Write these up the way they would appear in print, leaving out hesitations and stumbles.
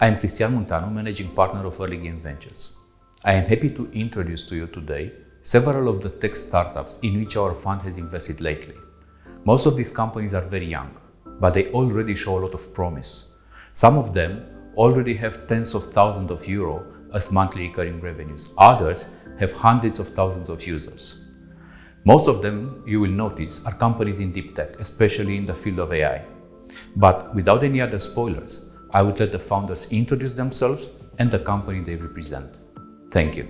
I am Cristian Muntanu, Managing Partner of Early Game Ventures. I am happy to introduce to you today several of the tech startups in which our fund has invested lately. Most of these companies are very young, but they already show a lot of promise. Some of them already have tens of thousands of euro as monthly recurring revenues. Others have hundreds of thousands of users. Most of them, you will notice, are companies in deep tech, especially in the field of AI. But without any other spoilers, I would let the founders introduce themselves and the company they represent. Thank you.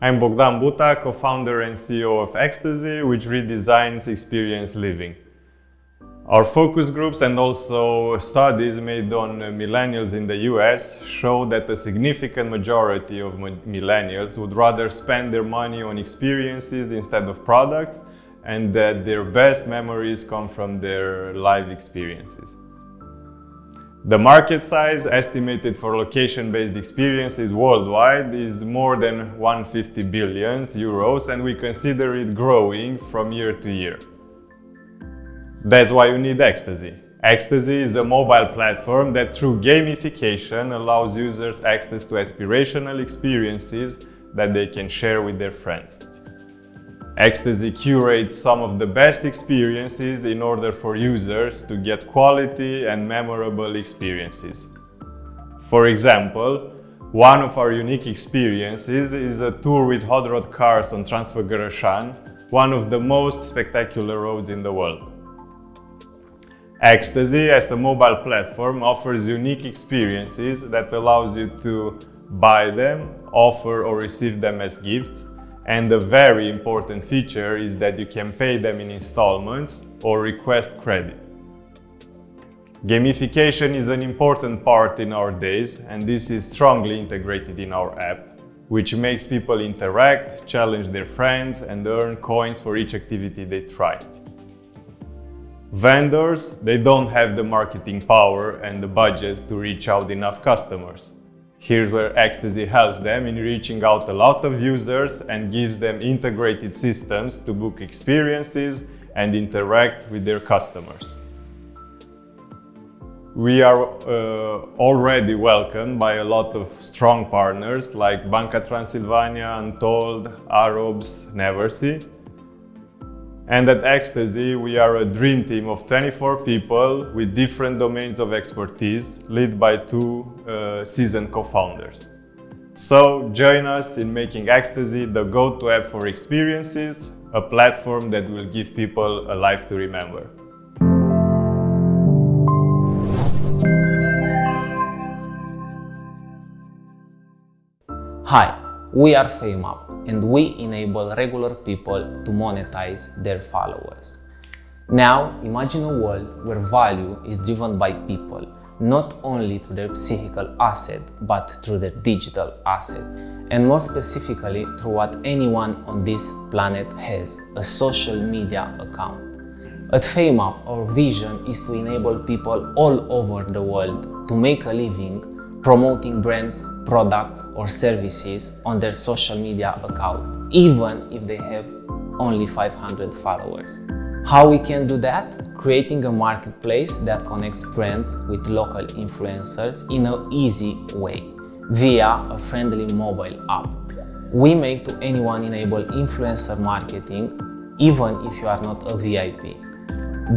I'm Bogdan Buta, co-founder and CEO of Ecstasy, which redesigns experience living. Our focus groups and also studies made on millennials in the US show that a significant majority of millennials would rather spend their money on experiences instead of products, and that their best memories come from their live experiences. The market size estimated for location-based experiences worldwide is more than 150 billion euros, and we consider it growing from year to year. That's why you need Ecstasy. Ecstasy is a mobile platform that through gamification allows users access to aspirational experiences that they can share with their friends. Ecstasy curates some of the best experiences in order for users to get quality and memorable experiences. For example, one of our unique experiences is a tour with hot rod cars on Transfăgărășan, one of the most spectacular roads in the world. Ecstasy, as a mobile platform, offers unique experiences that allows you to buy them, offer or receive them as gifts, and a very important feature is that you can pay them in installments or request credit. Gamification is an important part in our days, and this is strongly integrated in our app, which makes people interact, challenge their friends, and earn coins for each activity they try. Vendors, they don't have the marketing power and the budget to reach out enough customers. Here's where Ecstasy helps them in reaching out a lot of users and gives them integrated systems to book experiences and interact with their customers. We are already welcomed by a lot of strong partners like Banca Transilvania, Untold, Arobs, Neversea. And at Ecstasy, we are a dream team of 24 people with different domains of expertise, led by two seasoned co-founders. So join us in making Ecstasy the go-to app for experiences, a platform that will give people a life to remember. Hi, we are Fameup, and we enable regular people to monetize their followers. Now, imagine a world where value is driven by people, not only through their psychical asset, but through their digital assets, and more specifically through what anyone on this planet has, a social media account. At Fameup, our vision is to enable people all over the world to make a living promoting brands, products or services on their social media account, even if they have only 500 followers. How we can do that? Creating a marketplace that connects brands with local influencers in an easy way, via a friendly mobile app. We make to anyone enable influencer marketing, even if you are not a VIP.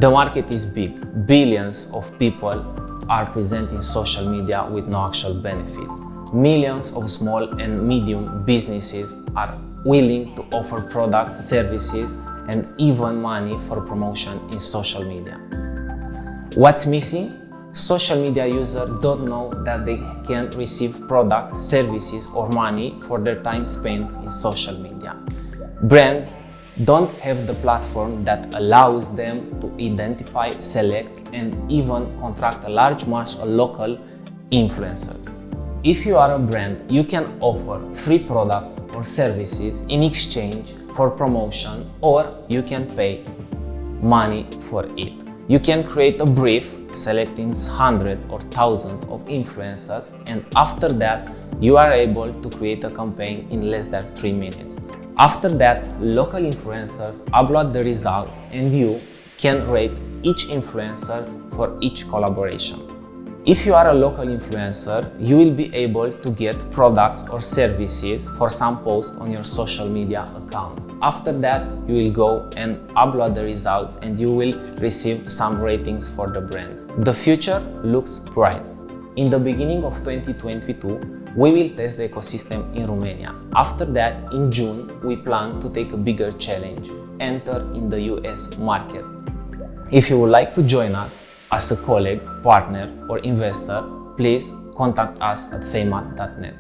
The market is big. Billions of people are present in social media with no actual benefits. Millions of small and medium businesses are willing to offer products, services, and even money for promotion in social media. What's missing? Social media users don't know that they can receive products, services, or money for their time spent in social media. Brands don't have the platform that allows them to identify, select, and even contract a large mass of local influencers. If you are a brand, you can offer free products or services in exchange for promotion, or you can pay money for it. You can create a brief selecting hundreds or thousands of influencers, and after that you are able to create a campaign in less than 3 minutes. After that, local influencers upload the results and you can rate each influencer for each collaboration. If you are a local influencer, you will be able to get products or services for some posts on your social media accounts. After that, you will go and upload the results and you will receive some ratings for the brands. The future looks bright. In the beginning of 2022, we will test the ecosystem in Romania. After that, in June, we plan to take a bigger challenge, enter in the US market. If you would like to join us as a colleague, partner, or investor, please contact us at fameup.net.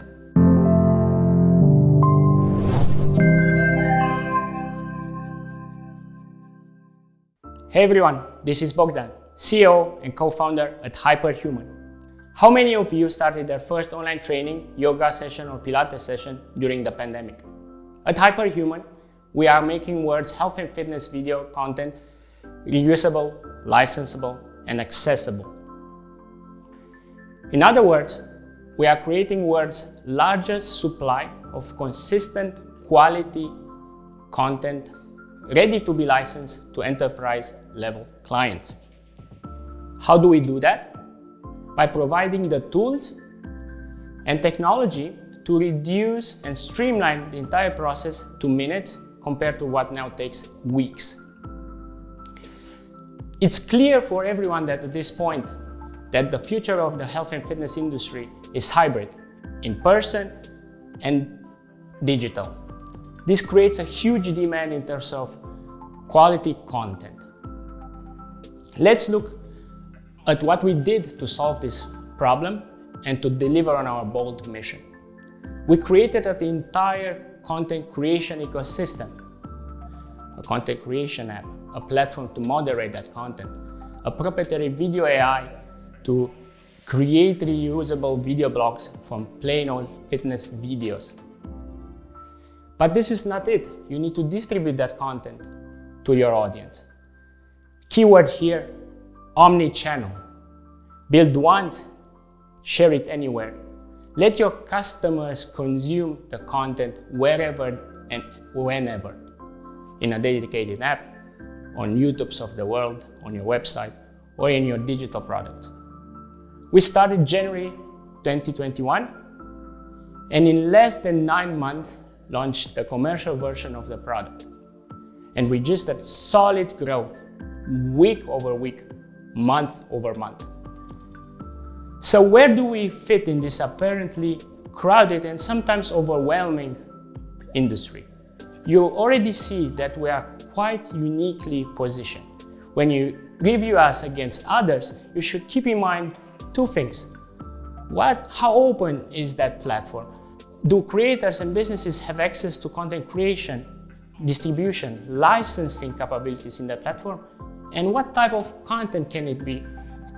Hey everyone, this is Bogdan, CEO and co-founder at Hyperhuman. How many of you started their first online training, yoga session or Pilates session during the pandemic? At Hyperhuman, we are making world's health and fitness video content reusable, licensable, and accessible. In other words, we are creating world's largest supply of consistent quality content ready to be licensed to enterprise level clients. How do we do that? By providing the tools and technology to reduce and streamline the entire process to minutes compared to what now takes weeks. It's clear for everyone that at this point that the future of the health and fitness industry is hybrid, in person and digital. This creates a huge demand in terms of quality content. Let's look at what we did to solve this problem and to deliver on our bold mission. We created an entire content creation ecosystem, a content creation app, a platform to moderate that content, a proprietary video AI to create reusable video blogs from plain old fitness videos. But this is not it. You need to distribute that content to your audience. Keyword here, omni-channel. Build once, share it anywhere. Let your customers consume the content wherever and whenever, in a dedicated app, on YouTubes of the world, on your website, or in your digital products. We started January 2021, and in less than 9 months, launched the commercial version of the product, and registered solid growth, week over week, month over month. So where do we fit in this apparently crowded and sometimes overwhelming industry? You already see that we are quite uniquely positioned. When you review us against others, you should keep in mind two things. How open is that platform? Do creators and businesses have access to content creation, distribution, licensing capabilities in the platform? And what type of content can it be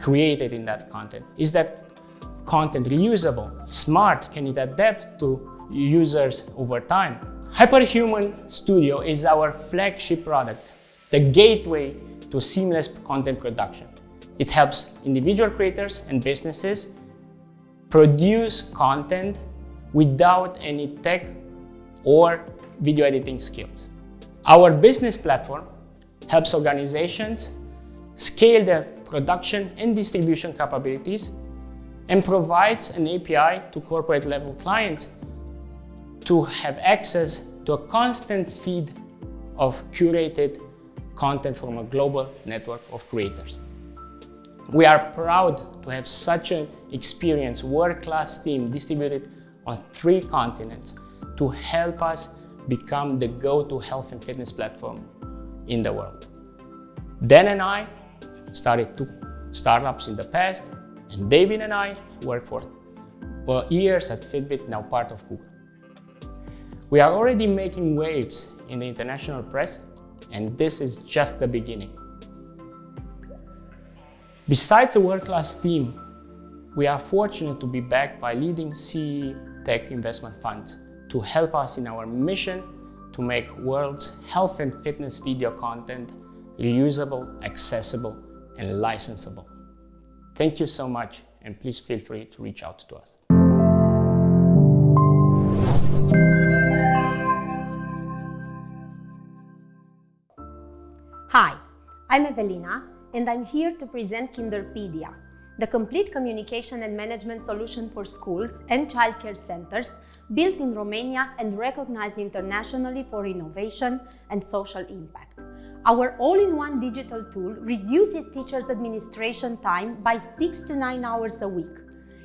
created in that content? Is that content reusable, smart? Can it adapt to users over time? Hyperhuman Studio is our flagship product, the gateway to seamless content production. It helps individual creators and businesses produce content without any tech or video editing skills. Our business platform helps organizations scale their production and distribution capabilities and provides an API to corporate level clients to have access to a constant feed of curated content from a global network of creators. We are proud to have such an experienced world-class team distributed on 3 continents to help us become the go-to health and fitness platform in the world. Dan and I started 2 startups in the past, and David and I worked for years at Fitbit, now part of Google. We are already making waves in the international press, and this is just the beginning. Besides a world-class team, we are fortunate to be backed by leading CE tech investment funds to help us in our mission to make world's health and fitness video content reusable, accessible, and licensable. Thank you so much, and please feel free to reach out to us. Hi, I'm Evelina, and I'm here to present Kinderpedia, the complete communication and management solution for schools and childcare centers built in Romania and recognized internationally for innovation and social impact. Our all-in-one digital tool reduces teachers' administration time by 6 to 9 hours a week.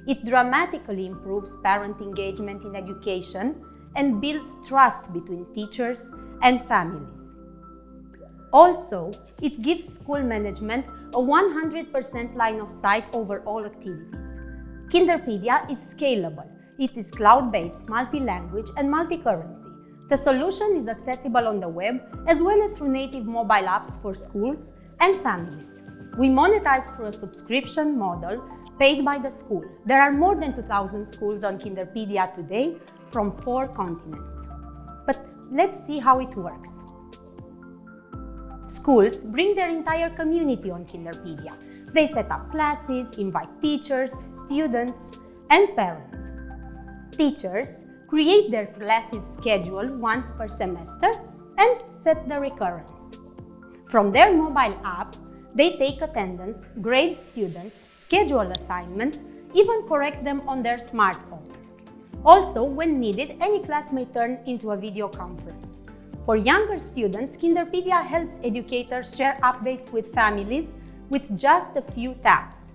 It dramatically improves parent engagement in education and builds trust between teachers and families. Also, it gives school management a 100% line of sight over all activities. Kinderpedia is scalable. It is cloud-based, multi-language and multi-currency. The solution is accessible on the web as well as through native mobile apps for schools and families. We monetize through a subscription model paid by the school. There are more than 2,000 schools on Kinderpedia today from 4 continents. But let's see how it works. Schools bring their entire community on Kinderpedia. They set up classes, invite teachers, students, and parents. Teachers create their classes schedule once per semester and set the recurrence. From their mobile app, they take attendance, grade students, schedule assignments, even correct them on their smartphones. Also, when needed, any class may turn into a video conference. For younger students, Kinderpedia helps educators share updates with families with just a few taps.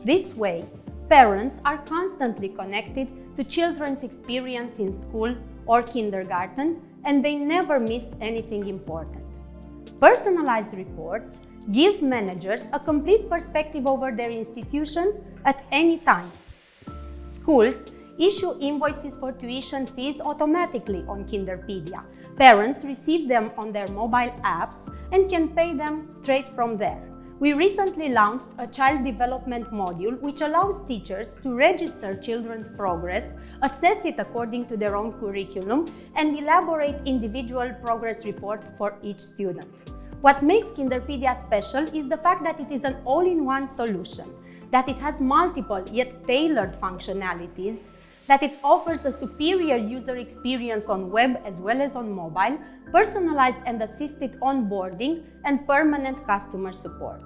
This way, parents are constantly connected to children's experience in school or kindergarten, and they never miss anything important. Personalized reports give managers a complete perspective over their institution at any time. Schools issue invoices for tuition fees automatically on Kinderpedia. Parents receive them on their mobile apps and can pay them straight from there. We recently launched a child development module which allows teachers to register children's progress, assess it according to their own curriculum, and elaborate individual progress reports for each student. What makes Kinderpedia special is the fact that it is an all-in-one solution, that it has multiple yet tailored functionalities, that it offers a superior user experience on web as well as on mobile, personalized and assisted onboarding, and permanent customer support.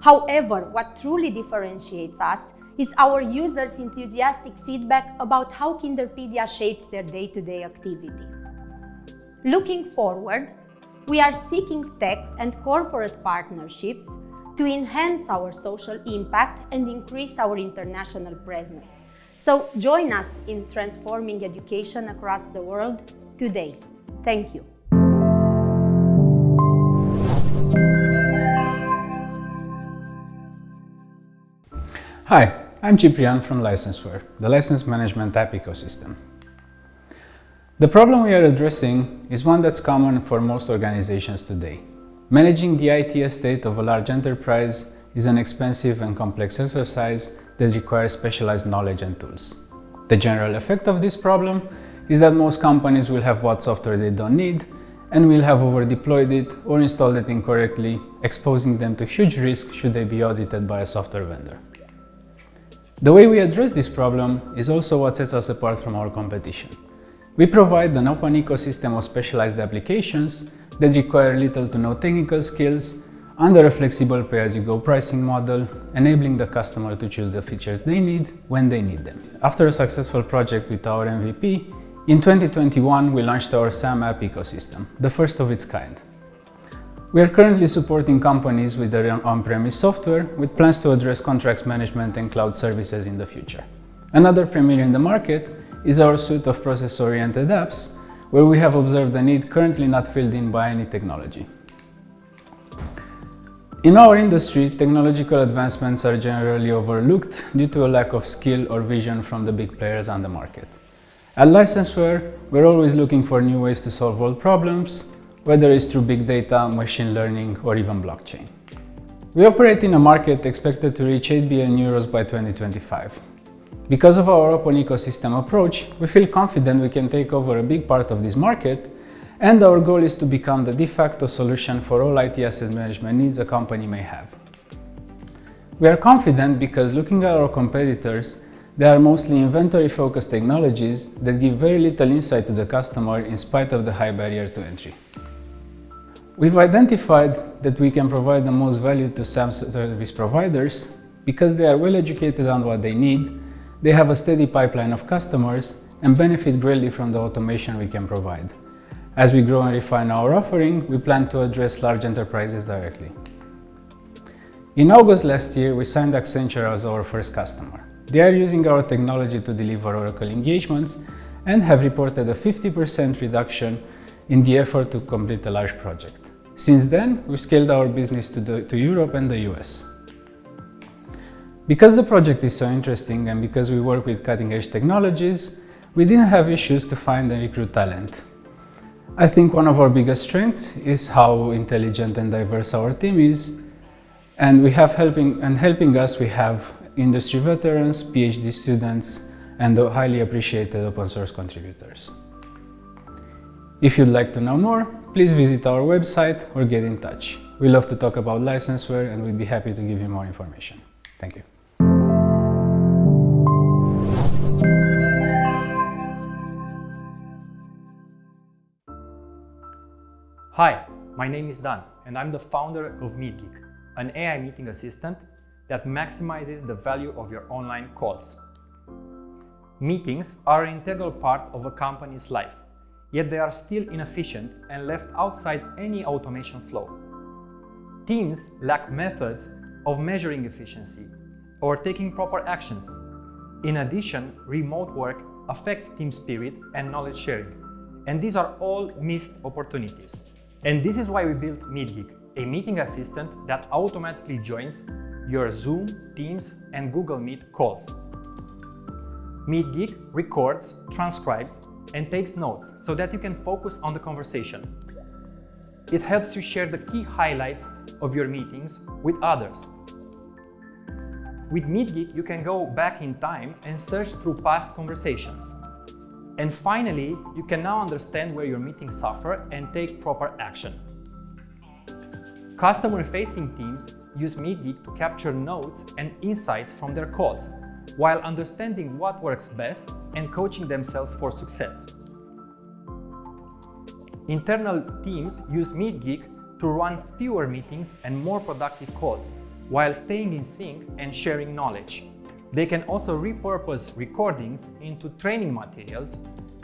However, what truly differentiates us is our users' enthusiastic feedback about how Kinderpedia shapes their day-to-day activity. Looking forward, we are seeking tech and corporate partnerships to enhance our social impact and increase our international presence. So join us in transforming education across the world today. Thank you. Hi, I'm Ciprian from Licenseware, the license management app ecosystem. The problem we are addressing is one that's common for most organizations today. Managing the IT estate of a large enterprise is an expensive and complex exercise that requires specialized knowledge and tools. The general effect of this problem is that most companies will have bought software they don't need and will have over-deployed it or installed it incorrectly, exposing them to huge risk should they be audited by a software vendor. The way we address this problem is also what sets us apart from our competition. We provide an open ecosystem of specialized applications that require little to no technical skills under a flexible pay-as-you-go pricing model, enabling the customer to choose the features they need when they need them. After a successful project with our MVP, in 2021 we launched our Fameup ecosystem, the first of its kind. We are currently supporting companies with their on-premise software, with plans to address contracts management and cloud services in the future. Another premier in the market is our suite of process-oriented apps, where we have observed a need currently not filled in by any technology. In our industry, technological advancements are generally overlooked due to a lack of skill or vision from the big players on the market. At Licenseware, we're always looking for new ways to solve old problems, whether it's through big data, machine learning, or even blockchain. We operate in a market expected to reach 8 billion euros by 2025. Because of our open ecosystem approach, we feel confident we can take over a big part of this market, and our goal is to become the de facto solution for all IT asset management needs a company may have. We are confident because looking at our competitors, they are mostly inventory-focused technologies that give very little insight to the customer in spite of the high barrier to entry. We've identified that we can provide the most value to SAM service providers because they are well educated on what they need, they have a steady pipeline of customers, and benefit greatly from the automation we can provide. As we grow and refine our offering, we plan to address large enterprises directly. In August last year, we signed Accenture as our first customer. They are using our technology to deliver Oracle engagements and have reported a 50% reduction in the effort to complete a large project. Since then, we've scaled our business to Europe and the US. Because the project is so interesting and because we work with cutting-edge technologies, we didn't have issues to find and recruit talent. I think one of our biggest strengths is how intelligent and diverse our team is, and helping us, we have industry veterans, PhD students, and highly appreciated open source contributors. If you'd like to know more, please visit our website or get in touch. We love to talk about licenseware and we'd be happy to give you more information. Thank you. Hi, my name is Dan and I'm the founder of MidGig, an AI meeting assistant that maximizes the value of your online calls. Meetings are an integral part of a company's life, yet they are still inefficient and left outside any automation flow. Teams lack methods of measuring efficiency or taking proper actions. In addition, remote work affects team spirit and knowledge sharing, and these are all missed opportunities. And this is why we built MidGig, a meeting assistant that automatically joins your Zoom, Teams, and Google Meet calls. MidGig records, transcribes, and takes notes so that you can focus on the conversation. It helps you share the key highlights of your meetings with others. With MidGig, you can go back in time and search through past conversations. And finally, you can now understand where your meetings suffer and take proper action. Customer-facing teams use MidGig to capture notes and insights from their calls, while understanding what works best and coaching themselves for success. Internal teams use MidGig to run fewer meetings and more productive calls, while staying in sync and sharing knowledge. They can also repurpose recordings into training materials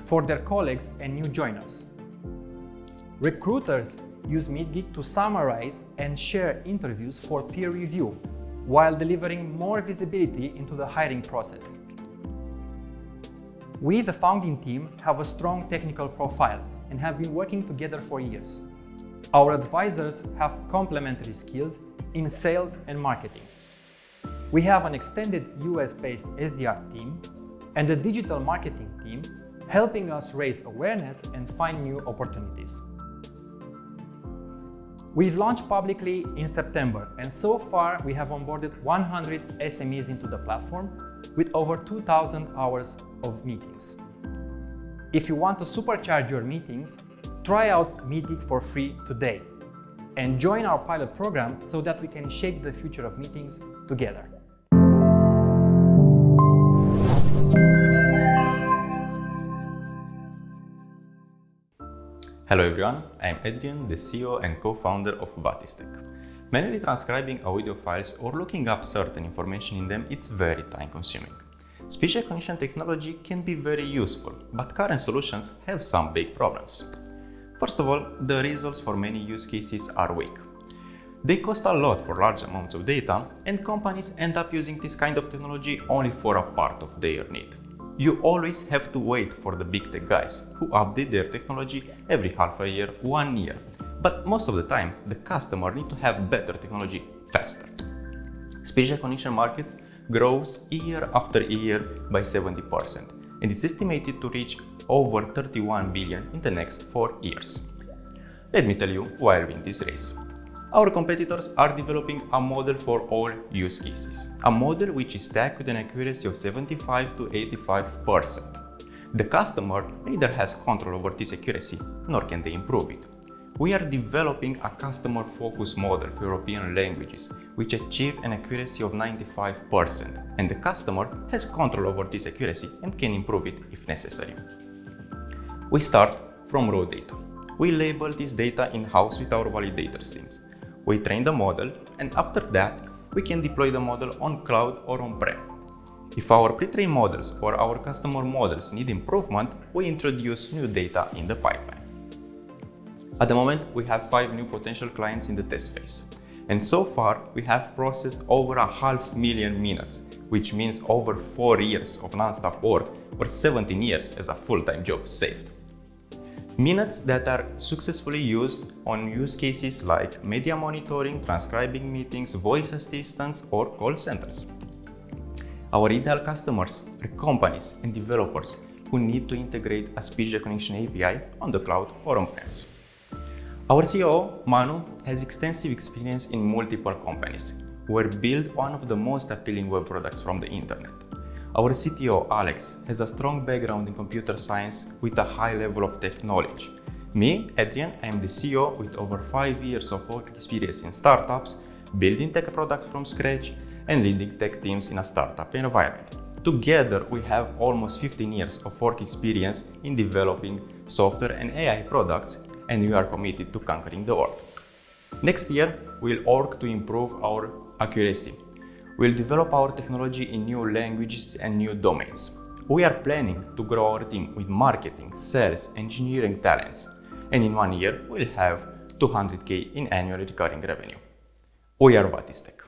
for their colleagues and new joiners. Recruiters use MidGig to summarize and share interviews for peer review, while delivering more visibility into the hiring process. We, the founding team, have a strong technical profile and have been working together for years. Our advisors have complementary skills in sales and marketing. We have an extended US-based SDR team and a digital marketing team helping us raise awareness and find new opportunities. We've launched publicly in September, and so far we have onboarded 100 SMEs into the platform with over 2,000 hours of meetings. If you want to supercharge your meetings, try out MidGig for free today and join our pilot program so that we can shape the future of meetings together. Hello everyone, I'm Adrian, the CEO and co-founder of Aboutvatistek. Manually transcribing audio files or looking up certain information in them, it's very time consuming. Speech recognition technology can be very useful, but current solutions have some big problems. First of all, the results for many use cases are weak. They cost a lot for large amounts of data, and companies end up using this kind of technology only for a part of their need. You always have to wait for the big tech guys who update their technology every half a year, 1 year. But most of the time, the customer needs to have better technology faster. Speech recognition market grows year after year by 70%, and it's estimated to reach over 31 billion in the next 4 years. Let me tell you why we win this race. Our competitors are developing a model for all use cases, a model which is stacked with an accuracy of 75 to 85%. The customer neither has control over this accuracy, nor can they improve it. We are developing a customer-focused model for European languages, which achieve an accuracy of 95%, and the customer has control over this accuracy and can improve it if necessary. We start from raw data. We label this data in-house with our validators teams. We train the model, and after that, we can deploy the model on cloud or on-prem. If our pre-trained models or our customer models need improvement, we introduce new data in the pipeline. At the moment, we have 5 new potential clients in the test phase. And so far, we have processed over 500,000 minutes, which means over 4 years of non-stop work or 17 years as a full-time job saved. Minutes that are successfully used on use cases like media monitoring, transcribing meetings, voice assistants, or call centers. Our ideal customers are companies and developers who need to integrate a speech recognition API on the cloud or on-premise. Our COO, Manu, has extensive experience in multiple companies who have built one of the most appealing web products from the internet. Our CTO, Alex, has a strong background in computer science with a high level of tech knowledge. Me, Adrian, I am the CEO with over 5 years of work experience in startups, building tech products from scratch, and leading tech teams in a startup environment. Together, we have almost 15 years of work experience in developing software and AI products, and we are committed to conquering the world. Next year, we'll work to improve our accuracy. We'll develop our technology in new languages and new domains. We are planning to grow our team with marketing, sales, engineering talents, and in 1 year, we'll have 200K in annual recurring revenue. We are Vatistek.